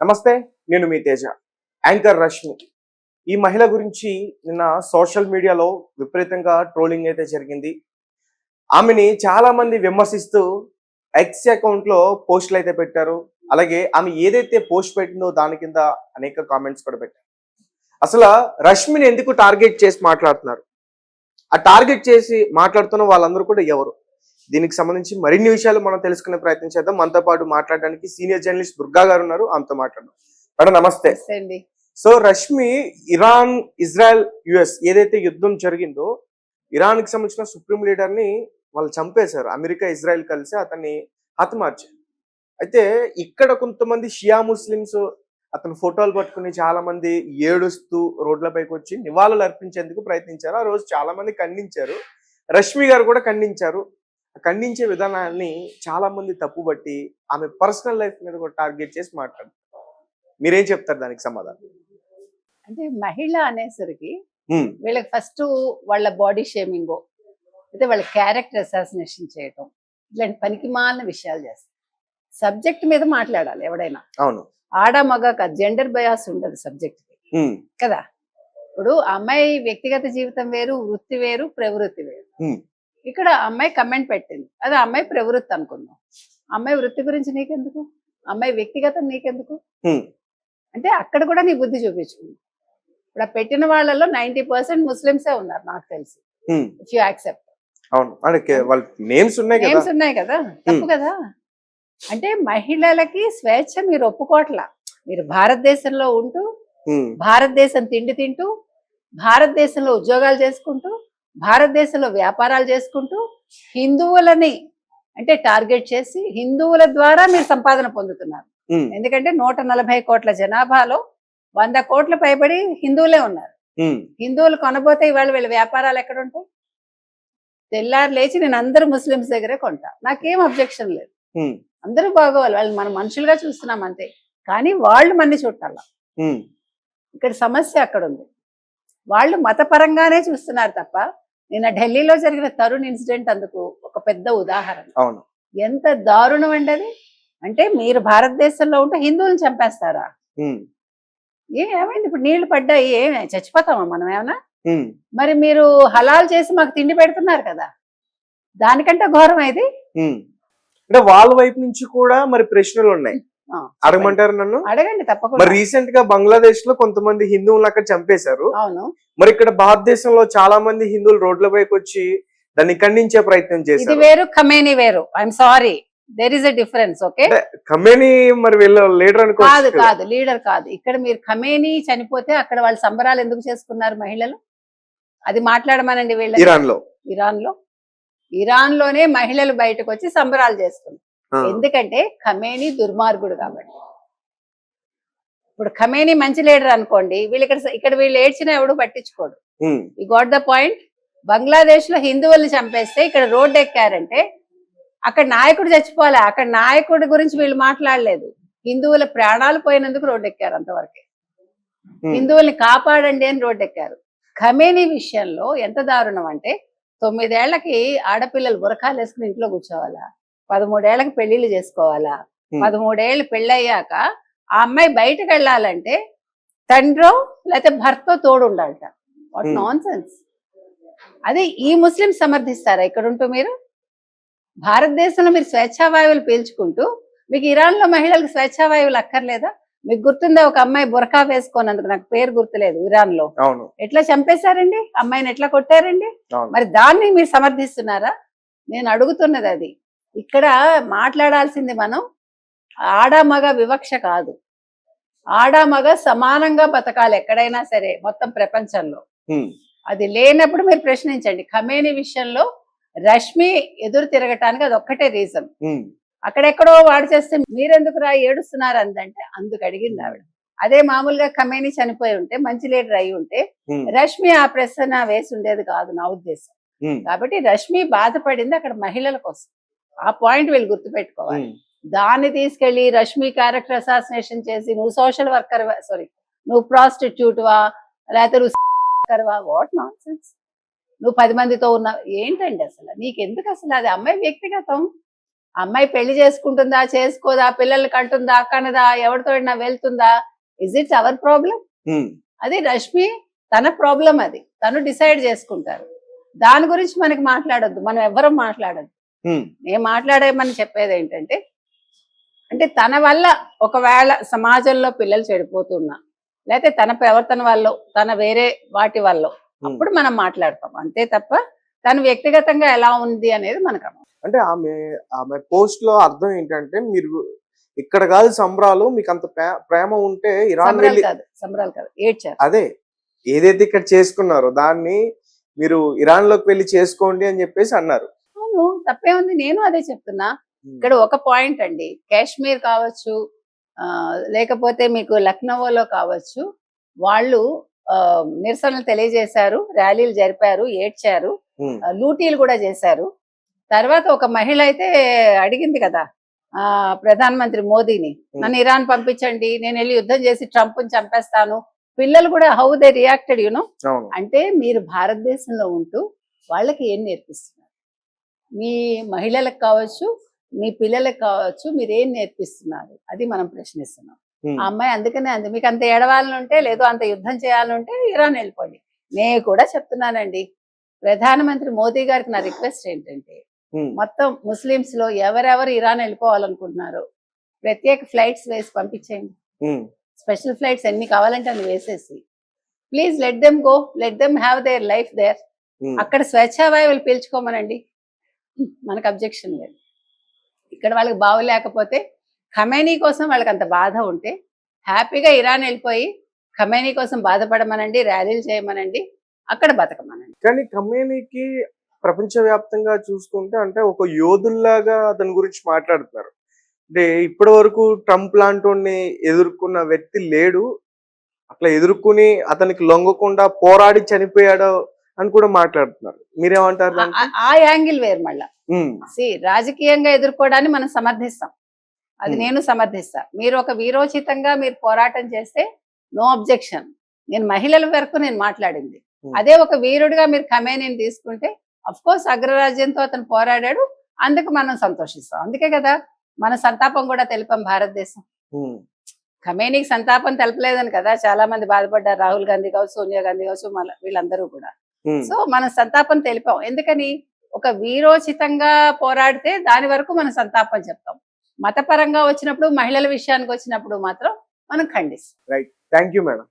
నమస్తే, నేను మీ తేజ. యాంకర్ రష్మి. ఈ మహిళ గురించి నిన్న సోషల్ మీడియాలో విపరీతంగా ట్రోలింగ్ అయితే జరిగింది. ఆమెని చాలా మంది విమర్శిస్తూ ఎక్స్ అకౌంట్లో పోస్టులు అయితే పెట్టారు. అలాగే ఆమె ఏదైతే పోస్ట్ పెట్టిందో దాని కింద అనేక కామెంట్స్ కూడా పెట్టారు. అసలు రష్మిని ఎందుకు టార్గెట్ చేసి మాట్లాడుతున్నారు? ఆ టార్గెట్ చేసి మాట్లాడుతున్న వాళ్ళందరూ కూడా ఎవరు? దీనికి సంబంధించి మరిన్ని విషయాలు మనం తెలుసుకునే ప్రయత్నం చేద్దాం. మనతో పాటు మాట్లాడడానికి సీనియర్ జర్నలిస్ట్ దుర్గా గారు ఉన్నారు. ఆమెతో మాట్లాడదాం. మేడం నమస్తే. So Rashmi Iran, Israel, US ఏదైతే యుద్ధం జరిగిందో ఇరాన్ కి సంబంధించిన సుప్రీం లీడర్ ని వాళ్ళు చంపేశారు. అమెరికా, ఇజ్రాయెల్ కలిసి అతన్ని హతమార్చారు. అయితే ఇక్కడ కొంతమంది షియా ముస్లిమ్స్ అతని ఫోటోలు పట్టుకుని చాలా మంది ఏడుస్తూ రోడ్లపైకి వచ్చి నివాళులు అర్పించేందుకు ప్రయత్నించారు. ఆ రోజు చాలా మంది ఖండించారు. రష్మి గారు కూడా ఖండించారు. ఖండించే విధానాన్ని చాలా మంది తప్పుబట్టి ఆమె పర్సనల్ లైఫ్ మీద కూడా టార్గెట్ చేసి మాట్లాడారు. మీరేం చెప్తారు దానికి సమాధానం? అంటే మహిళ అనేసరికి వీళ్ళకి ఫస్ట్ వాళ్ళ బాడీ షేమింగ్, అయితే వాళ్ళ క్యారెక్టర్ అసాసినేషన్ చేయటం, ఇలాంటి పనికిమాలిన విషయాలు చేస్తారు. సబ్జెక్ట్ మీద మాట్లాడాలి ఎవడైనా. అవును, ఆడ మగ కాదు, జెండర్ బయాస్ ఉండదు సబ్జెక్ట్ కదా. ఇప్పుడు అమ్మాయి వ్యక్తిగత జీవితం వేరు, వృత్తి వేరు, ప్రవృత్తి వేరు. ఇక్కడ అమ్మాయి కమెంట్ పెట్టింది, అది అమ్మాయి ప్రవృత్తి అనుకుందాం. అమ్మాయి వృత్తి గురించి నీకెందుకు? అమ్మాయి వ్యక్తిగతం నీకెందుకు? అంటే అక్కడ కూడా నీ బుద్ధి చూపించుకుంది. ఇప్పుడు పెట్టిన వాళ్ళలో 90% ముస్లిమ్సే ఉన్నారు నాకు తెలిసి. If you accept. నేమ్స్ ఉన్నాయి కదా, తప్పు కదా. అంటే మహిళలకి స్వేచ్ఛ మీరు ఒప్పుకోవట్లా. మీరు భారతదేశంలో ఉంటూ, భారతదేశం తిండి తింటూ, భారతదేశంలో ఉద్యోగాలు చేసుకుంటూ, భారతదేశంలో వ్యాపారాలు చేసుకుంటూ, హిందువులని అంటే టార్గెట్ చేసి హిందువుల ద్వారా మీరు సంపాదన పొందుతున్నారు. ఎందుకంటే 140 కోట్ల జనాభాలో 100 కోట్ల పైబడి హిందువులే ఉన్నారు. హిందువులు కొనబోతే ఇవాళ వీళ్ళ వ్యాపారాలు ఎక్కడ ఉంటాయి? తెల్లారు లేచి నేను అందరూ ముస్లిమ్స్ దగ్గరే కొంటా, నాకేం అబ్జెక్షన్ లేదు. అందరూ బాగోవాలి, వాళ్ళు మనం మనుషులుగా చూస్తున్నాం అంతే. కానీ వాళ్ళు మన్ని చుట్టాల. ఇక్కడ సమస్య అక్కడ ఉంది. వాళ్ళు మతపరంగానే చూస్తున్నారు తప్ప, నిన్న ఢిల్లీలో జరిగిన తరుణ్ ఇన్సిడెంట్ అందుకు ఒక పెద్ద ఉదాహరణ. ఎంత దారుణం అండి అది. అంటే మీరు భారతదేశంలో ఉంటే హిందువులను చంపేస్తారా? ఏమైంది? ఇప్పుడు నీళ్లు పడ్డాయి, ఏమే చచ్చిపోతామా మనం ఏమన్నా? మరి మీరు హలాల్ చేసి మాకు తిండి పెడుతున్నారు కదా, దానికంటే ఘోరం ఇది. అంటే వాళ్ళ వైపు నుంచి కూడా మరి ప్రశ్నలు ఉన్నాయి, అడగమంటారు నన్ను? అడగండి తప్పకుండా. మరి రీసెంట్ గా బంగ్లాదేశ్ లో కొంతమంది హిందువులు అక్కడ చంపేశారు. అవును. మరి ఇక్కడ భారతదేశంలో చాలా మంది హిందువులు రోడ్లపైకి వచ్చి దాన్ని ఖండించే ప్రయత్నం చేశారు. ఇది వేరు, ఖమేనీ వేరు. I'm sorry, there is a difference. Okay, Khamenei మరి వీళ్ళ లీడర్ అనుకో? కాదు, లీడర్ కాదు. ఇక్కడ మీరు ఖమేనీ చనిపోతే అక్కడ వాళ్ళు సంబరాలు ఎందుకు చేసుకున్నారు మహిళలు? అది మాట్లాడమనండి. వీళ్ళ ఇరాన్ లోనే మహిళలు బయటకు వచ్చి సంబరాలు చేసుకున్నారు. ఎందుకంటే ఖమేనీ దుర్మార్గుడు కాబట్టి. ఇప్పుడు ఖమేనీ మంచి లీడర్ అనుకోండి, వీళ్ళు ఇక్కడ వీళ్ళు ఏడ్చినా ఎవడు పట్టించుకోడు. You got the point. Bangladesh లో హిందువుల్ని చంపేస్తే ఇక్కడ రోడ్డు ఎక్కారంటే అక్కడ నాయకుడు చచ్చిపోలే, అక్కడ నాయకుడి గురించి వీళ్ళు మాట్లాడలేదు. హిందువుల ప్రాణాలు పోయినందుకు రోడ్డు ఎక్కారు, అంతవరకే. హిందువుల్ని కాపాడండి అని రోడ్డు ఎక్కారు. ఖమేనీ విషయంలో ఎంత దారుణం అంటే, 9 ఏళ్లకి ఆడపిల్లలు బురకాలు వేసుకుని ఇంట్లో కూర్చోవాలా, 13 ఏళ్లకి పెళ్లిళ్ళు చేసుకోవాలా, 13 ఏళ్ళు పెళ్ళయ్యాక ఆ అమ్మాయి బయటకు వెళ్ళాలంటే తండ్రో లేకపోతే భర్తో తోడు ఉండాలట. What nonsense. అదే ఈ ముస్లిం సమర్థిస్తారా ఇక్కడ ఉంటూ? మీరు భారతదేశంలో మీరు స్వేచ్ఛావాయువులు పీల్చుకుంటూ, మీకు ఇరాన్ లో మహిళలకు స్వేచ్ఛావాయువులు అక్కర్లేదా? మీకు గుర్తుందా ఒక అమ్మాయి బురకా వేసుకోనందుకు, నాకు పేరు గుర్తులేదు, ఇరాన్ లో ఎట్లా చంపేశారండి, అమ్మాయిని ఎట్లా కొట్టారండి? మరి దాన్ని మీరు సమర్థిస్తున్నారా? నేను అడుగుతున్నది అది. ఇక్కడ మాట్లాడాల్సింది మనం ఆడ మగ వివక్ష కాదు. ఆడ మగ సమానంగా బతకాలి ఎక్కడైనా సరే, మొత్తం ప్రపంచంలో. అది లేనప్పుడు మీరు ప్రశ్నించండి. ఖమేనీ విషయంలో రష్మి ఎదురు తిరగటానికి అది ఒక్కటే రీజన్. అక్కడెక్కడో వాడు చేస్తే మీరెందుకు రా ఏడుస్తున్నారు అందంటే అందుకు అడిగింది ఆవిడ. అదే మామూలుగా ఖమేనీ చనిపోయి ఉంటే, మంచి లీడర్ అయి ఉంటే రష్మి ఆ ప్రశ్న వేసి ఉండేది కాదు నా ఉద్దేశం. కాబట్టి రష్మి బాధపడింది అక్కడ మహిళల కోసం. ఆ పాయింట్ వీళ్ళు గుర్తుపెట్టుకోవాలి. దాన్ని తీసుకెళ్లి రష్మి క్యారెక్టర్ అసాసినేషన్ చేసి నువ్వు సోషల్ వర్కర్, సారీ నువ్వు ప్రాస్టిట్యూట్ వా లేకపోతే వాట్ నాన్ సెన్స్, నువ్వు 10 మందితో ఉన్నావు ఏంటండి అసలు? నీకెందుకు అసలు? అది అమ్మాయి వ్యక్తిగతం. ఆ అమ్మాయి పెళ్లి చేసుకుంటుందా చేసుకోదా పిల్లల్ని కంటుందా కనదా ఎవరితో వెళ్తుందా, ఇజ్ ఇట్స్ అవర్ ప్రాబ్లం? ఉమ్, అది రష్మి తన ప్రాబ్లం, అది తను డిసైడ్ చేసుకుంటారు. దాని గురించి మనకి మాట్లాడొద్దు, మనం ఎవ్వరం మాట్లాడొద్దు. ఉమ్, నేను మాట్లాడేమని చెప్పేది ఏంటంటే, అంటే తన వల్ల ఒకవేళ సమాజంలో పిల్లలు చెడిపోతున్నా, లేకపోతే తన ప్రవర్తన వల్ల, తన వేరే వాటి వల్ల, అప్పుడు మనం మాట్లాడతాం అంతే తప్ప తను వ్యక్తిగతంగా ఎలా ఉంది అనేది మనకు అర్థం. అంటే ఆమె ఆమె పోస్ట్ లో అర్థం ఏంటంటే, మీరు ఇక్కడ కాదు సంబరాలు, మీకు అంత ప్రేమ ఉంటే ఇరాన్ వెళ్ళి సంబరాలు కాదు ఏడ్చారు. అదే ఏదైతే ఇక్కడ చేసుకున్నారో దాన్ని మీరు ఇరాన్ లోకి వెళ్ళి చేసుకోండి అని చెప్పేసి అన్నారు. అవును, తప్పే ఉంది, నేను అదే చెప్తున్నా. ఇక్కడ ఒక పాయింట్ అండి, కాశ్మీర్ కావచ్చు, లేకపోతే మీకు లక్నోలో కావచ్చు, వాళ్ళు నిరసనలు తెలియజేశారు, ర్యాలీలు జరిపారు, ఏడ్చారు, లూటీలు కూడా చేశారు. తర్వాత ఒక మహిళ అయితే అడిగింది కదా ప్రధానమంత్రి మోదీని, నన్ను ఇరాన్ పంపించండి, నేను వెళ్ళి యుద్ధం చేసి ట్రంప్ని చంపేస్తాను. పిల్లలు కూడా హౌ దే రియాక్టెడ్ యూనో. అంటే మీరు భారతదేశంలో ఉంటూ వాళ్ళకి ఏం నేర్పిస్తున్నారు? మీ మహిళలకు కావచ్చు, మీ పిల్లలకు కావచ్చు, మీరు ఏం నేర్పిస్తున్నారు? అది మనం ప్రశ్నిస్తున్నాం. ఆ అమ్మాయి అందుకనే అంది, మీకు అంత ఏడవాలని ఉంటే, లేదు అంత యుద్ధం చేయాలంటే ఇరాన్ వెళ్ళిపోండి. నేను కూడా చెప్తున్నానండి, ప్రధానమంత్రి మోదీ గారికి నా రిక్వెస్ట్ ఏంటంటే, మొత్తం ముస్లిమ్స్ లో ఎవరెవరు ఇరాన్ వెళ్ళిపోవాలనుకుంటున్నారో ప్రత్యేక ఫ్లైట్స్ వేసి పంపించేయండి. స్పెషల్ ఫ్లైట్స్ ఎన్ని కావాలంటే అన్ని వేసేసి, please let them go, let them have their life there. అక్కడ స్వేచ్ఛావాయువులు పీల్చుకోమనండి, మనకు అబ్జెక్షన్ లేదు. ఇక్కడ వాళ్ళకి బాగోలేకపోతే, ఖమేనీ కోసం వాళ్ళకి అంత బాధ ఉంటే హ్యాపీగా ఇరాన్ వెళ్ళిపోయి ఖమేనీ కోసం బాధపడమనండి, ర్యాలీలు చేయమనండి, అక్కడ బతకమనండి. కానీ ఖమేనీకి ప్రపంచవ్యాప్తంగా చూసుకుంటే అంటే ఒక యోధుల్లాగా అతని గురించి మాట్లాడుతున్నారు. అంటే ఇప్పటి వరకు ట్రంప్ లాంటి ఎదుర్కొన్న వ్యక్తి లేడు, అట్లా ఎదుర్కొని అతనికి లొంగకుండా పోరాడి చనిపోయాడు అని కూడా మాట్లాడుతున్నారు. మీరేమంటారు? ఆ యాంగిల్ వేరు మళ్ళా. రాజకీయంగా ఎదుర్కోవడాన్ని మనం సమర్థిస్తాం, అది నేను సమర్థిస్తా. మీరు ఒక వీరోచితంగా మీరు పోరాటం చేస్తే నో అబ్జెక్షన్. నేను మహిళల వరకు నేను మాట్లాడింది అదే. ఒక వీరుడిగా మీరు ఖమేనీని తీసుకుంటే, అఫ్ కోర్స్ అగ్రరాజ్యంతో అతను పోరాడాడు, అందుకు మనం సంతోషిస్తాం. అందుకే కదా మన సంతాపం కూడా తెలిపాం భారతదేశం. ఖమేనీకి సంతాపం తెలపలేదని కదా చాలా మంది బాధపడ్డారు, రాహుల్ గాంధీ కావచ్చు, సోనియా గాంధీ కావచ్చు, వీళ్ళందరూ కూడా. సో మన సంతాపం తెలిపాం. ఎందుకని? ఒక వీరోచితంగా పోరాడితే దాని వరకు మనం సంతాపం చెప్తాం. మతపరంగా వచ్చినప్పుడు, మహిళల విషయానికి వచ్చినప్పుడు మాత్రం మనం ఖండిస్తాం. Right, thank you madam.